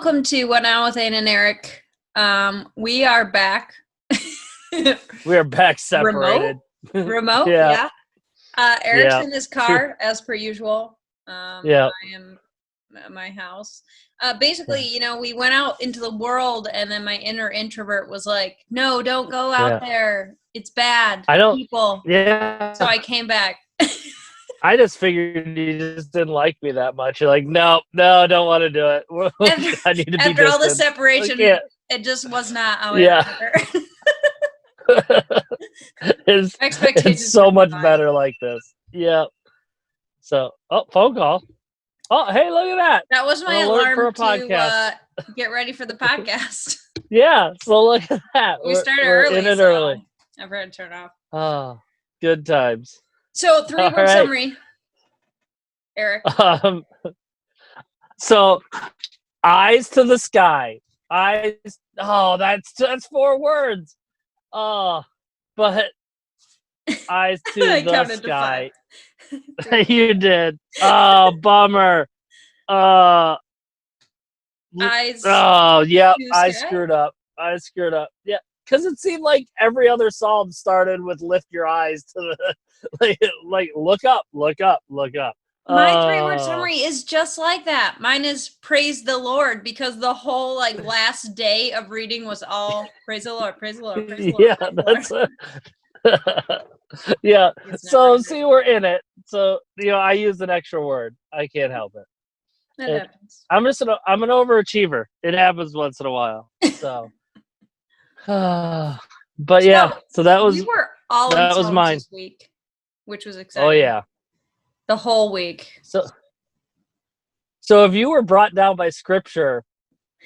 welcome to What Now with Ann and Eric. We are back. We are back separated. Remote, Yeah. yeah. Eric's Yeah. in his car, as per usual. Yeah. I am at my house. Basically, we went out into the world, and then my inner introvert was like, no, don't go out there. It's bad. I don't. People. Yeah. So I came back. I just figured you just didn't like me that much. You're like, no, I don't want to do it. I need to be After all the distant. separation, it just was not how I It's so much better like this. Yeah. So, phone call. Oh, hey, look at that. That was my alarm for a podcast. To get ready for the podcast. Yeah. So look at that. We started early. In it early. I've heard to turn off. Oh, good times. So 3-word summary, Eric. So eyes to the sky. Eyes. Oh, that's 4 words. Oh, but eyes to the sky. You did. Oh, bummer. Eyes. Oh, yeah. I screwed up. Yeah, because it seemed like every other psalm started with "lift your eyes to the like look up." My 3-word summary is just like that. Mine is praise the Lord, because the whole last day of reading was all praise the Lord, praise the Lord, praise the Lord. Yeah, that's yeah. So see, we're in it. So I use an extra word. I can't help it. That happens. I'm an overachiever. It happens once in a while. So, but yeah. So that was. We were all that was mine this week, which was exciting. Oh yeah. The whole week. So if you were brought down by Scripture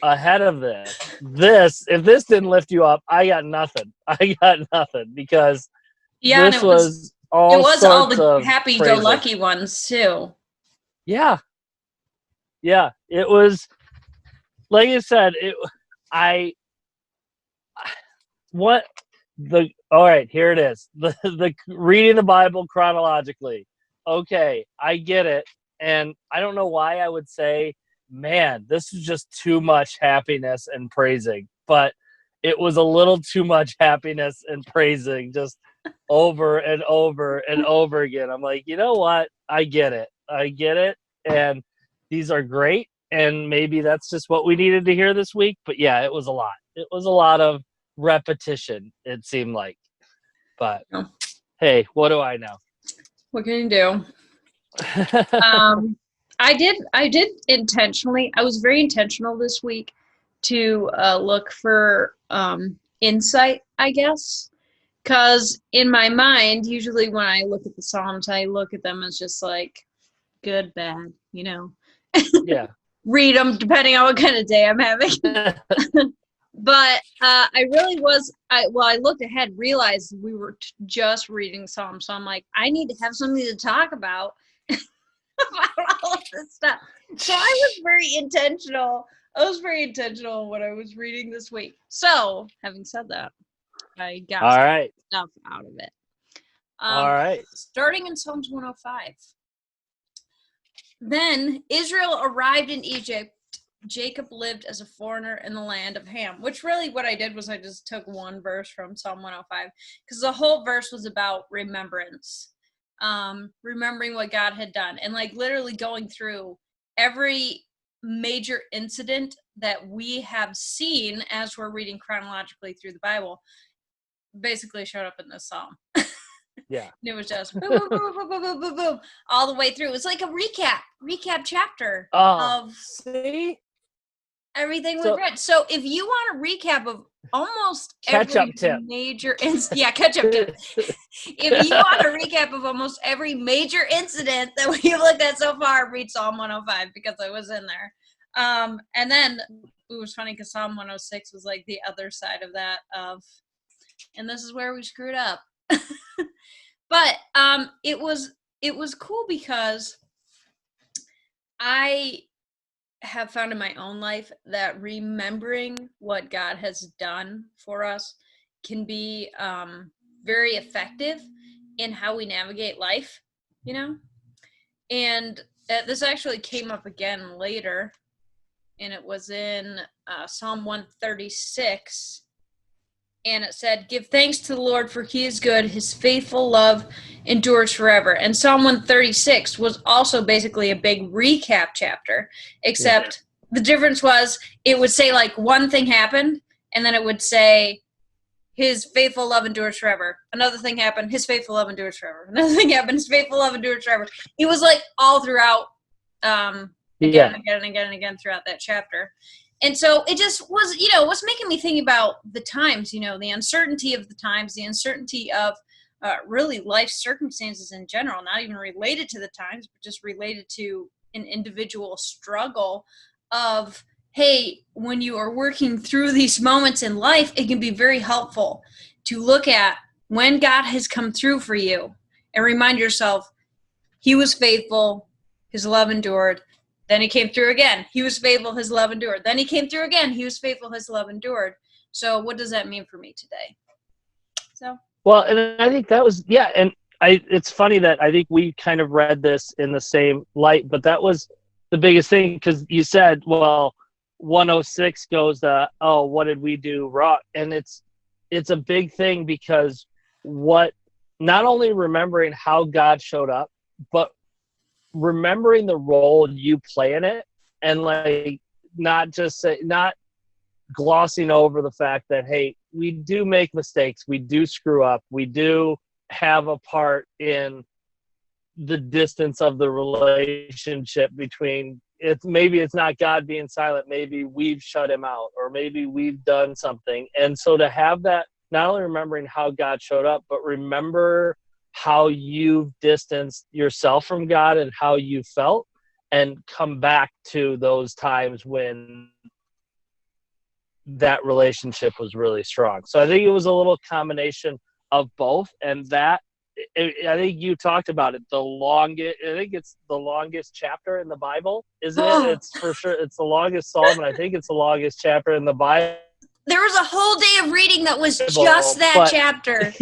ahead of this, if this didn't lift you up, I got nothing. Because this was all the happy-go-lucky ones too. Yeah. It was like you said. All right, here it is. The reading the Bible chronologically. Okay, I get it. And I don't know why I would say, man, this is just too much happiness and praising. But it was a little too much happiness and praising just over and over and over again. I'm like, you know what? I get it. And these are great. And maybe that's just what we needed to hear this week. But yeah, it was a lot. It was a lot of repetition, it seemed like. But hey, what do I know? What can you do? I did intentionally. I was very intentional this week to look for insight, I guess, because in my mind, usually when I look at the Psalms, I look at them as just like good, bad, Yeah. Read them depending on what kind of day I'm having. But I really was. I looked ahead, realized we were just reading Psalms, so I'm like, I need to have something to talk about. About all of this stuff. So I was very intentional. When I was reading this week. So, having said that, I got stuff out of it. All right. Starting in Psalms 105. Then Israel arrived in Egypt. Jacob lived as a foreigner in the land of Ham, which really what I did was I just took one verse from Psalm 105, because the whole verse was about remembrance. Remembering what God had done, and literally going through every major incident that we have seen as we're reading chronologically through the Bible basically showed up in this psalm. Yeah. And it was just boom, boom, boom, boom, boom, boom, boom, boom, all the way through. It's like a recap chapter of everything we've read. So if you want a recap of almost every major catch-up tip. If you want a recap of almost every major incident that we've looked at so far, read Psalm 105, because I was in there. And then it was funny because Psalm 106 was like the other side of that and this is where we screwed up. But it was cool because I have found in my own life that remembering what God has done for us can be very effective in how we navigate life, and this actually came up again later and it was in Psalm 136. And it said, "Give thanks to the Lord, for he is good. His faithful love endures forever." And Psalm 136 was also basically a big recap chapter, except the difference was it would say like one thing happened, and then it would say, "His faithful love endures forever." Another thing happened, "His faithful love endures forever." Another thing happened, "His faithful love endures forever." It was like all throughout, again and again and again throughout that chapter. And so it just was, was making me think about the times, the uncertainty of the times, the uncertainty of really life circumstances in general, not even related to the times, but just related to an individual struggle of, hey, when you are working through these moments in life, it can be very helpful to look at when God has come through for you and remind yourself, he was faithful, his love endured. Then he came through again. He was faithful, his love endured. Then he came through again. He was faithful, his love endured. So what does that mean for me today? Well, and I think that was, and it's funny that I think we kind of read this in the same light, but that was the biggest thing, because you said, well, 106 goes oh, what did we do wrong? And it's a big thing, because not only remembering how God showed up, but remembering the role you play in it, and like not glossing over the fact that, hey, we do make mistakes, we do screw up, we do have a part in the distance of the relationship between maybe it's not God being silent, maybe we've shut him out, or maybe we've done something. And so to have that, not only remembering how God showed up, but remember how you've distanced yourself from God and how you felt, and come back to those times when that relationship was really strong. So I think it was a little combination of both. And that, I think you talked about it, I think it's the longest chapter in the Bible, isn't it? It's for sure, it's the longest Psalm, and I think it's the longest chapter in the Bible. There was a whole day of reading that was just that chapter.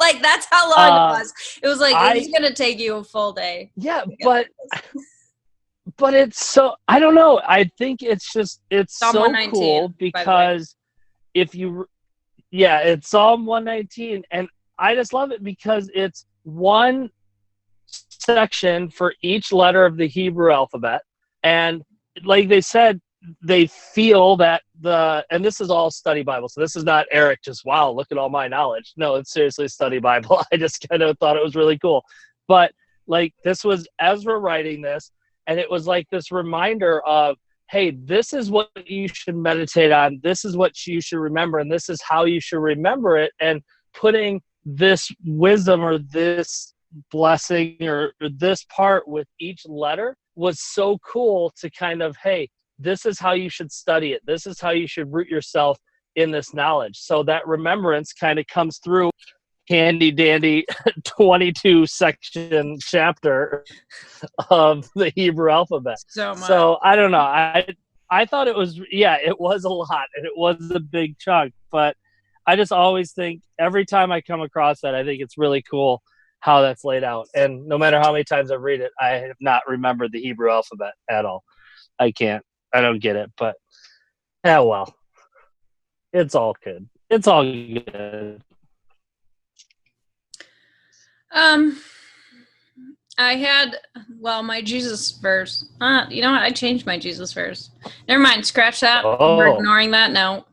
Like, that's how long it was. It was like, it's going to take you a full day. Yeah, but it's so, I don't know. I think it's so cool, because if you, it's Psalm 119. And I just love it because it's one section for each letter of the Hebrew alphabet. And like they said, they feel that and this is all study Bible. So this is not Eric just, wow, look at all my knowledge. No, it's seriously study Bible. I just kind of thought it was really cool. But like, this was Ezra writing this, and it was like this reminder of, hey, this is what you should meditate on. This is what you should remember. And this is how you should remember it. And putting this wisdom or this blessing or this part with each letter was so cool to kind of, hey, this is how you should study it. This is how you should root yourself in this knowledge. So that remembrance kind of comes through handy dandy 22 section chapter of the Hebrew alphabet. So I don't know. I thought it was, it was a lot, and it was a big chunk, but I just always think every time I come across that, I think it's really cool how that's laid out. And no matter how many times I read it, I have not remembered the Hebrew alphabet at all. I don't get it, but well, it's all good. It's all good. I had, my Jesus verse. You know what? I changed my Jesus verse. Never mind. Scratch that. Oh. We're ignoring that. No.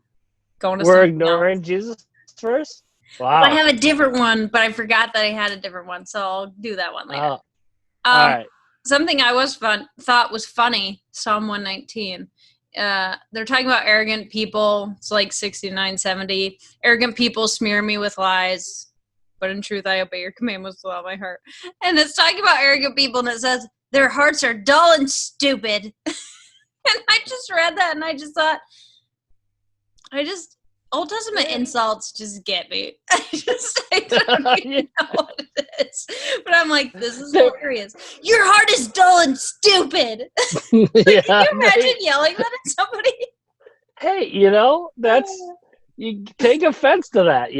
We're ignoring Jesus verse? Wow. I have a different one, but I forgot that I had a different one, so I'll do that one later. All right. Something I thought was funny, Psalm 119. They're talking about arrogant people. It's like 69, 70. Arrogant people smear me with lies, but in truth I obey your commandments with all my heart. And it's talking about arrogant people, and it says, their hearts are dull and stupid. And I just read that, and I just thought, Old Testament insults just get me. I don't even know what it is. But I'm like, this is hilarious. Your heart is dull and stupid. Can you imagine yelling that at somebody? Hey, you take offense to that,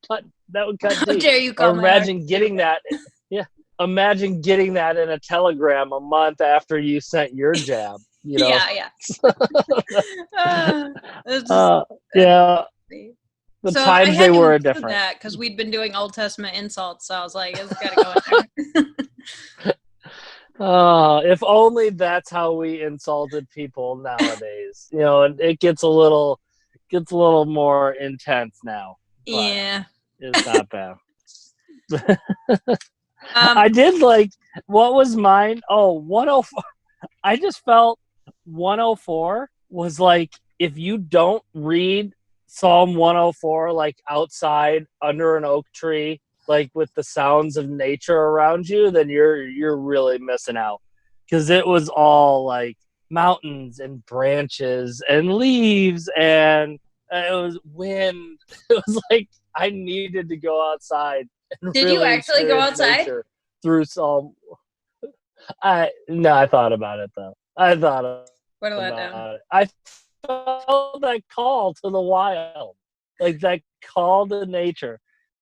but that would cut deep. How dare you call me? Imagine getting that. Yeah. imagine getting that in a telegram a month after you sent your jab. Yeah. Yeah. The So I times had they to were include different. that because we'd been doing Old Testament insults, so I was like, it's got to go in there. If only that's how we insulted people nowadays. It gets a little more intense now. Yeah. It's not bad. I did like, what was mine? Oh, 104. I just felt 104 was like, if you don't read Psalm 104 like outside under an oak tree, like with the sounds of nature around you, then you're really missing out, because it was all like mountains and branches and leaves, and it was wind. It was like I needed to go outside and Did really you actually go experience outside? nature through Psalm. I thought about it though. I thought What about down? it. I felt that call to the wild, like that call to nature.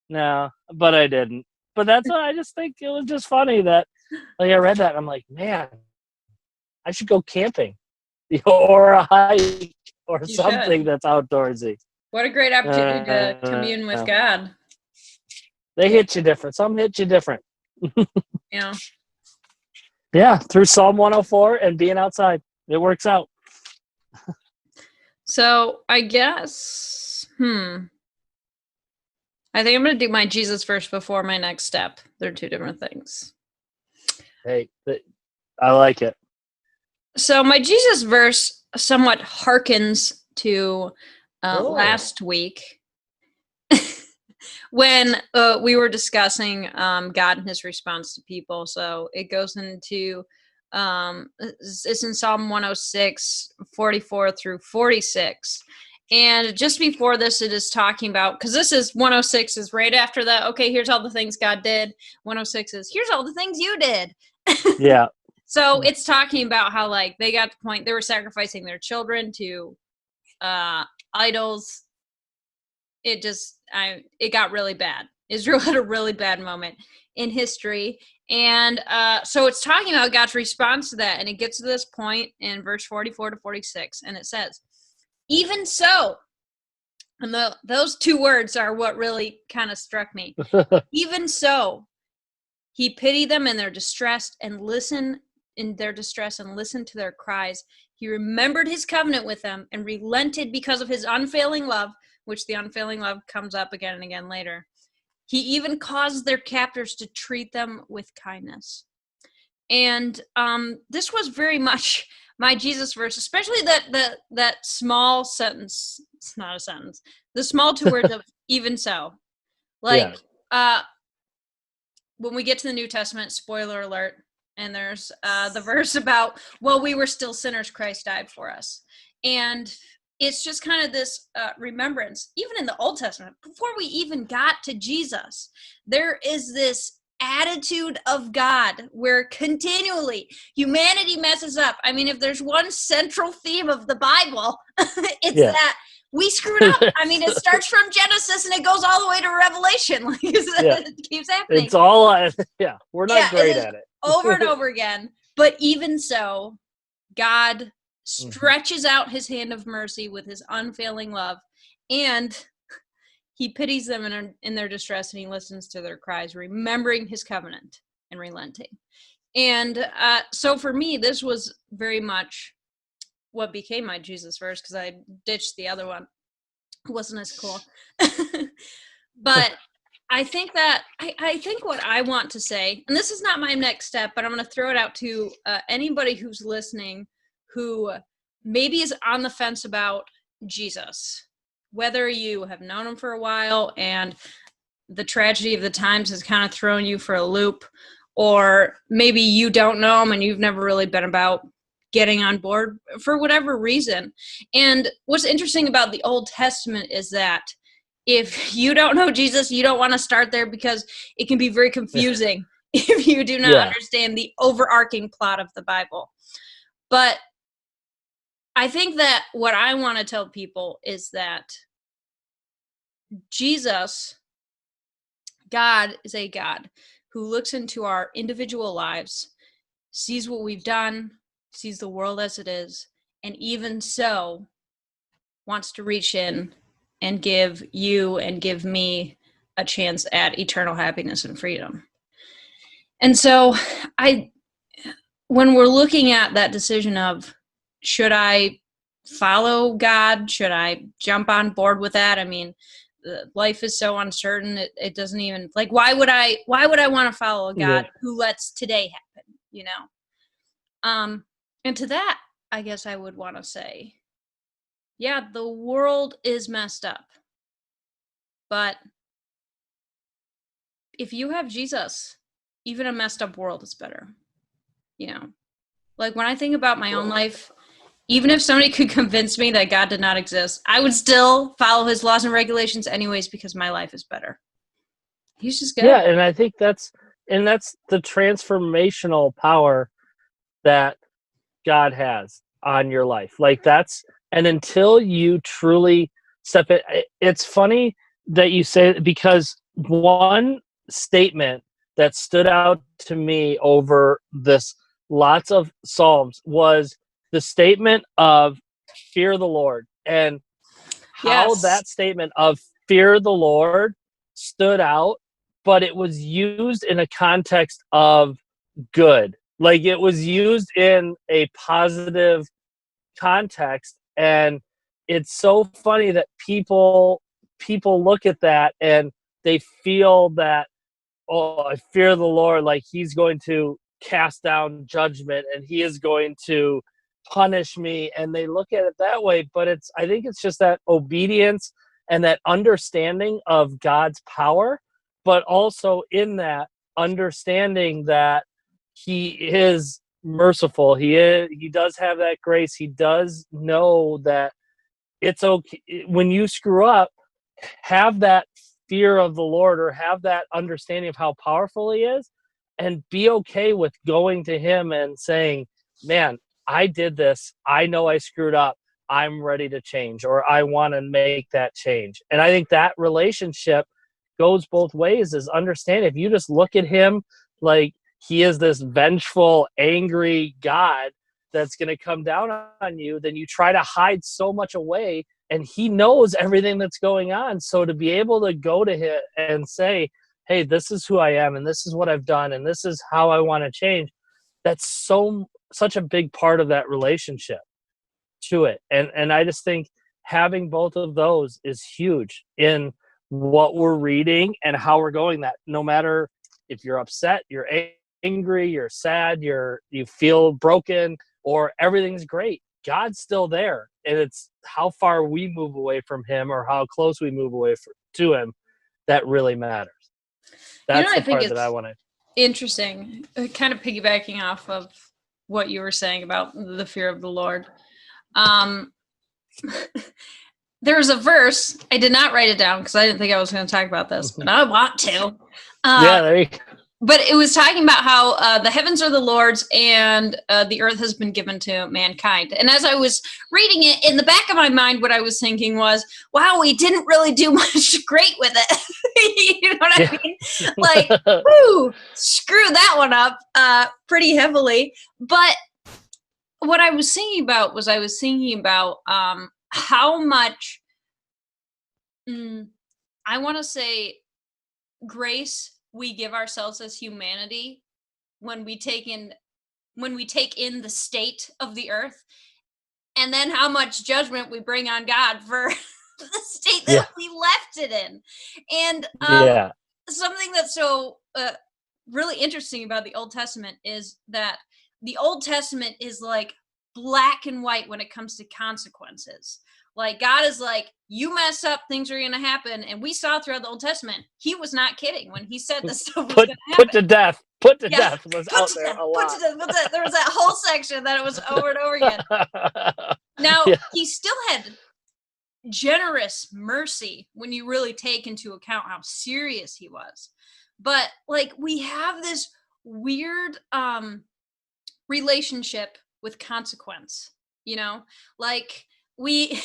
No, but I didn't. But that's what I just think it was just funny that, like, I read that and I'm like, man, I should go camping, or a hike, or You something should. that's outdoorsy. What a great opportunity to commune with God. They hit you different. Some hit you different. Yeah. Yeah, through Psalm 104 and being outside, it works out. So I guess, I think I'm going to do my Jesus verse before my next step. They're two different things. Hey, I like it. So my Jesus verse somewhat harkens to last week when we were discussing God and his response to people. So it goes into, it's in Psalm 106, 44 through 46. And just before this, it is talking about, because this is 106 is right after that. Okay, here's all the things God did. 106 is, here's all the things you did. Yeah. So it's talking about how, like, they got to the point they were sacrificing their children to idols. It got really bad. Israel had a really bad moment in history. And so it's talking about God's response to that. And it gets to this point in verse 44 to 46. And it says, even so, and those two words are what really kind of struck me. Even so, he pitied them in their distress and listened to their cries. He remembered his covenant with them and relented because of his unfailing love, which the unfailing love comes up again and again later. He even caused their captors to treat them with kindness. And this was very much my Jesus verse, especially that small sentence. It's not a sentence. The small two words of even so. Like, when we get to the New Testament, spoiler alert, and there's the verse about, well, we were still sinners, Christ died for us. And it's just kind of this remembrance, even in the Old Testament, before we even got to Jesus, there is this attitude of God where continually humanity messes up. I mean, if there's one central theme of the Bible, it's that we screwed up. I mean, it starts from Genesis and it goes all the way to Revelation. Like, it keeps happening. It's all, we're not great at it. Over and over again. But even so, God stretches out his hand of mercy with his unfailing love, and he pities them in their distress, and he listens to their cries, remembering his covenant and relenting. And so for me, this was very much what became my Jesus verse, because I ditched the other one. It wasn't as cool. But I think that I think what I want to say, and this is not my next step, but I'm going to throw it out to anybody who's listening who maybe is on the fence about Jesus, whether you have known him for a while and the tragedy of the times has kind of thrown you for a loop, or maybe you don't know him and you've never really been about getting on board for whatever reason. And what's interesting about the Old Testament is that if you don't know Jesus, you don't want to start there, because it can be very confusing if you do not understand the overarching plot of the Bible. But I think that what I want to tell people is that Jesus, God, is a God who looks into our individual lives, sees what we've done, sees the world as it is, and even so wants to reach in and give you and give me a chance at eternal happiness and freedom. And so when we're looking at that decision of, should I follow God? Should I jump on board with that? I mean, life is so uncertain. It doesn't even, like, why would I want to follow a God who lets today happen, you know? And to that, I guess I would want to say, yeah, the world is messed up. But if you have Jesus, even a messed up world is better. You know, like when I think about my own life, even if somebody could convince me that God did not exist, I would still follow his laws and regulations anyways, because my life is better. He's just good. Yeah, and I think that's the transformational power that God has on your life. Like and until you truly step it, it's funny that you say it, because one statement that stood out to me over this lots of Psalms was the statement of fear the Lord, and how that statement of fear the Lord stood out, but it was used in a context of good. Like, it was used in a positive context, and it's so funny that people look at that and they feel that, oh, I fear the Lord, like he's going to cast down judgment and he is going to punish me, and they look at it that way. But I think it's just that obedience and that understanding of God's power, but also in that understanding that he is merciful. He does have that grace. He does know that it's okay when you screw up. Have that fear of the Lord, or have that understanding of how powerful he is, and be okay with going to him and saying, man, I did this. I know I screwed up. I'm ready to change, or I want to make that change. And I think that relationship goes both ways, is understand if you just look at him like he is this vengeful, angry God that's going to come down on you, then you try to hide so much away, and he knows everything that's going on. So to be able to go to him and say, hey, this is who I am, and this is what I've done, and this is how I want to change, that's such a big part of that relationship to it. And I just think having both of those is huge in what we're reading and how we're going, that no matter if you're upset, you're angry, you're sad, you feel broken, or everything's great, God's still there. And it's how far we move away from him, or how close we move away to him, that really matters. That's the part that I want to. Interesting. Kind of piggybacking off of what you were saying about the fear of the Lord. There's a verse. I did not write it down because I didn't think I was going to talk about this, but I want to. Yeah, there you go. But it was talking about how the heavens are the Lord's and the earth has been given to mankind. And as I was reading it, in the back of my mind, what I was thinking was, wow, we didn't really do much great with it. You know what I mean? Like, whoo, screw that one up pretty heavily. But what I was thinking about was how much, I want to say, grace we give ourselves as humanity when we take in the state of the earth, and then how much judgment we bring on God for the state that we left it in. And something that's so really interesting about the Old Testament is that the Old Testament is like black and white when it comes to consequences. Like, God is like, you mess up, things are going to happen. And we saw throughout the Old Testament, he was not kidding when he said this stuff was going to happen. Put to death was out there a lot. There was that whole section that it was over and over again. Now, he still had generous mercy when you really take into account how serious he was. But, like, we have this weird relationship with consequence, you know? Like, we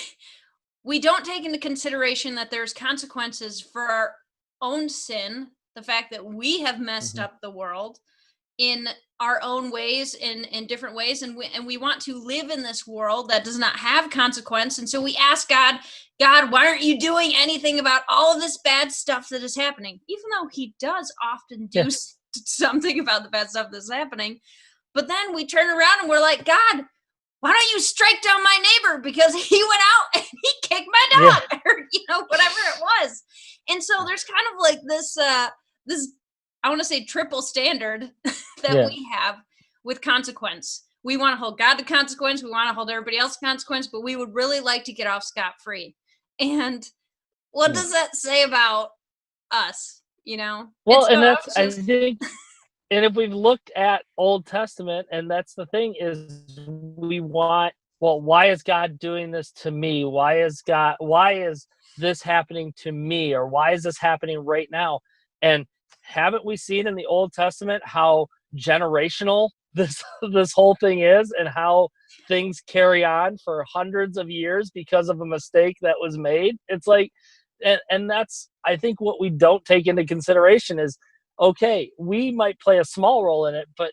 don't take into consideration that there's consequences for our own sin the fact that we have messed up the world in our own ways, in different ways, and we want to live in this world that does not have consequence. And so we ask God, why aren't you doing anything about all of this bad stuff that is happening? Even though he does often do something about the bad stuff that's happening. But then we turn around and we're like, God, why don't you strike down my neighbor because he went out and he kicked my dog, or whatever it was. And so there's kind of like this I want to say triple standard that we have with consequence. We want to hold God to consequence. We want to hold everybody else to consequence, but we would really like to get off scot-free. And what does that say about us? Well, and that's, I think, and if we've looked at Old Testament, and that's the thing is we want, well, why is God doing this to me? Why is this happening to me? Or why is this happening right now? And haven't we seen in the Old Testament how generational this whole thing is, and how things carry on for hundreds of years because of a mistake that was made? It's like, and that's, I think, what we don't take into consideration is, okay, we might play a small role in it, but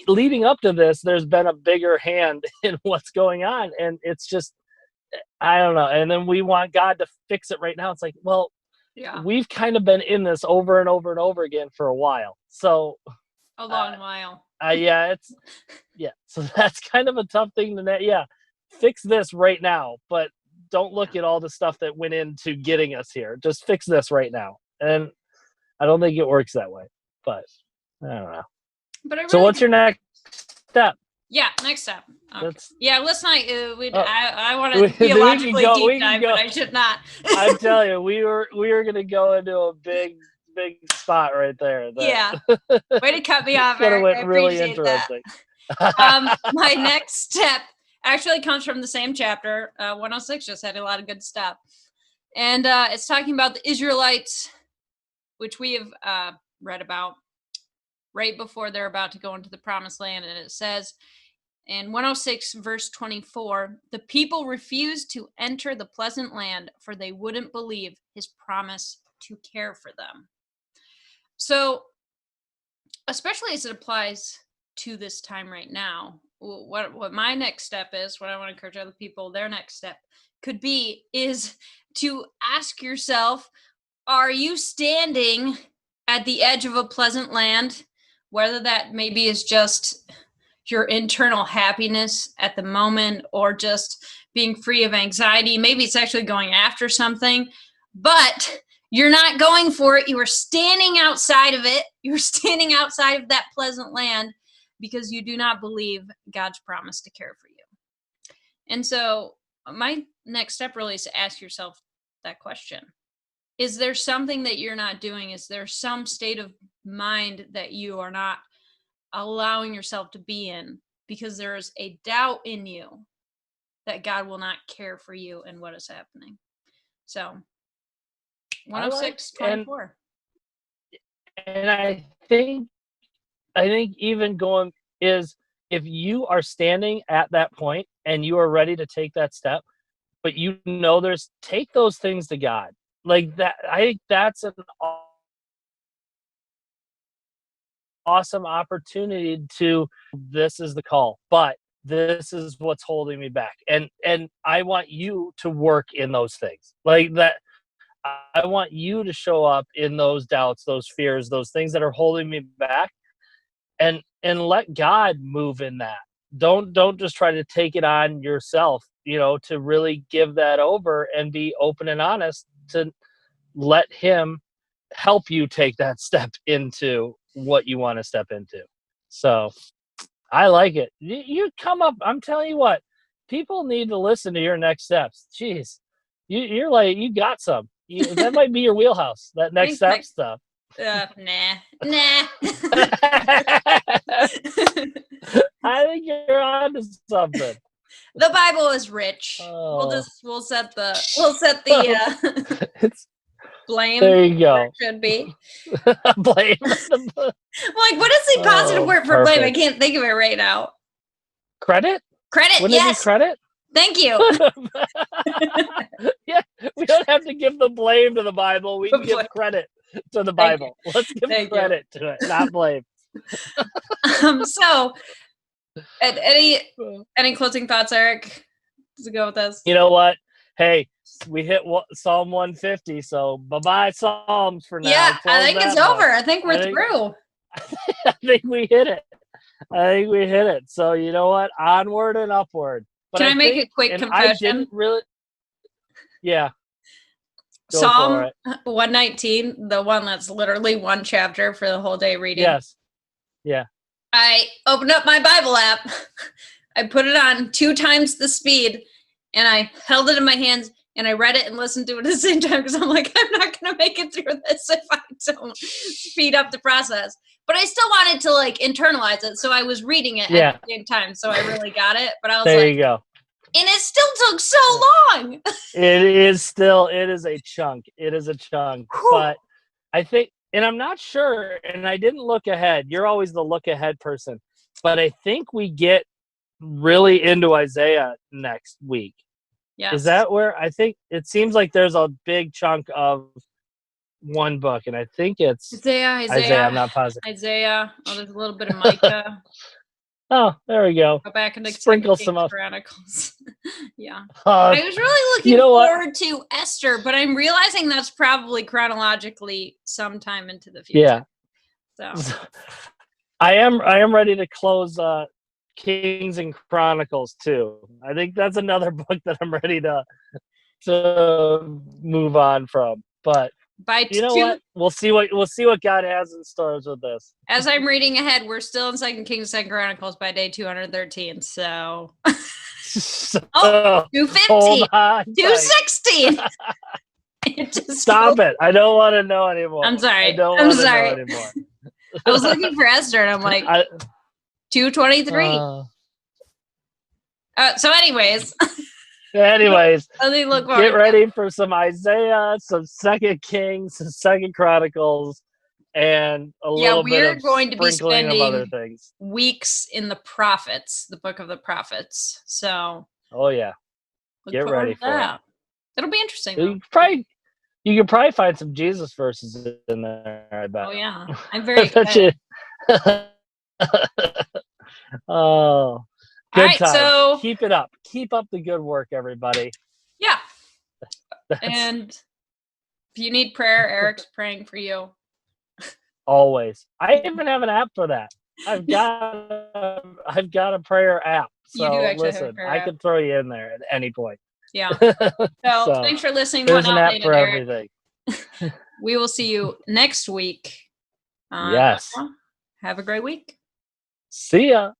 leading up to this, there's been a bigger hand in what's going on, and it's just, I don't know. And then we want God to fix it right now. It's like, well, we've kind of been in this over and over and over again for a while. So a long while. So that's kind of a tough thing to fix this right now, but don't look at all the stuff that went into getting us here. Just fix this right now. And I don't think it works that way, but I don't know. But so what's your next step? Yeah, next step. Okay. Let's not. I want to theologically deep dive, but I should not. I'm telling you, we were going to go into a big spot right there. Way to cut me off, Eric. I really interesting. That. My next step actually comes from the same chapter. 106 just had a lot of good stuff, and it's talking about the Israelites, which we have read about right before they're about to go into the promised land. And it says in 106 verse 24, the people refused to enter the pleasant land, for they wouldn't believe his promise to care for them. So especially as it applies to this time right now, what my next step is, what I want to encourage other people, their next step could be, is to ask yourself, are you standing at the edge of a pleasant land? Whether that maybe is just your internal happiness at the moment, or just being free of anxiety. Maybe it's actually going after something, but you're not going for it. You are standing outside of it. You're standing outside of that pleasant land because you do not believe God's promise to care for you. And so my next step really is to ask yourself that question. Is there something that you're not doing? Is there some state of mind that you are not allowing yourself to be in because there is a doubt in you that God will not care for you and what is happening? So 106:24. And I think even going is, if you are standing at that point and you are ready to take that step, but take those things to God. Like that, I think that's an awesome opportunity this is the call, but this is what's holding me back. And I want you to work in those things like that. I want you to show up in those doubts, those fears, those things that are holding me back, and let God move in that. Don't just try to take it on yourself, to really give that over and be open and honest to let him help you take that step into what you want to step into. So I like it. You come up, I'm telling you what, people need to listen to your next steps. Jeez, you're like, you got some. That might be your wheelhouse, that next step stuff. Nah. I think you're onto something. The Bible is rich. Oh. We'll set the it's blame. There you go. It should be blame. Like, what is the positive word for blame? I can't think of it right now. Credit. Wouldn't it be credit? Thank you. Yeah, we don't have to give the blame to the Bible. We can give credit. to the Bible. Let's give Thank credit to it, not blame. So, any closing thoughts, Eric, to go with this? You know what? Hey, we hit Psalm 150, so bye-bye Psalms for now. Yeah, I think it's over. I think we're through. I think we hit it. So you know what? Onward and upward. But Can I make a quick confession? I didn't really. Yeah. Psalm 119, the one that's literally one chapter for the whole day reading. Yes. Yeah. I opened up my Bible app. I put it on 2 times the speed, and I held it in my hands, and I read it and listened to it at the same time because I'm like, I'm not going to make it through this if I don't speed up the process. But I still wanted to like internalize it, so I was reading it at the same time, so I really got it. But I was there you go. And it still took so long. It is a chunk. It is a chunk. But I think, and I'm not sure, and I didn't look ahead. You're always the look ahead person. But I think we get really into Isaiah next week. Yes. Is that where I think it seems like there's a big chunk of one book, and I think it's Isaiah. I'm not positive. Isaiah. Oh, there's a little bit of Micah. Oh, there we go. Go back and sprinkle some up. Chronicles. Yeah. I was really looking forward to Esther, but I'm realizing that's probably chronologically sometime into the future. Yeah. So I am ready to close Kings and Chronicles too. I think that's another book that I'm ready to move on from. But you know what? We'll see what God has in stores with this. As I'm reading ahead, we're still in 2 Kings, 2 Chronicles by day 213. So, 215, 216. Stop it! I don't want to know anymore. I'm sorry. I don't want to know anymore. I was looking for Esther, and I'm like 223. So, anyways. Anyways, get ready for some Isaiah, some 2 Kings, some 2 Chronicles, and a little bit of we're going to be spending other things. Weeks in the prophets, the book of the prophets. So, get ready for it. It'll be interesting. You could probably find some Jesus verses in there. I bet. Oh yeah, I'm very excited. Oh. Good right, time. so keep it up. Keep up the good work, everybody. Yeah. And if you need prayer, Eric's praying for you. Always. I even have an app for that. I've got a prayer app. So you do actually listen, have a prayer I app. Can throw you in there at any point. Yeah. So thanks for listening. There's an app for everything. We will see you next week. Yes. Have a great week. See ya.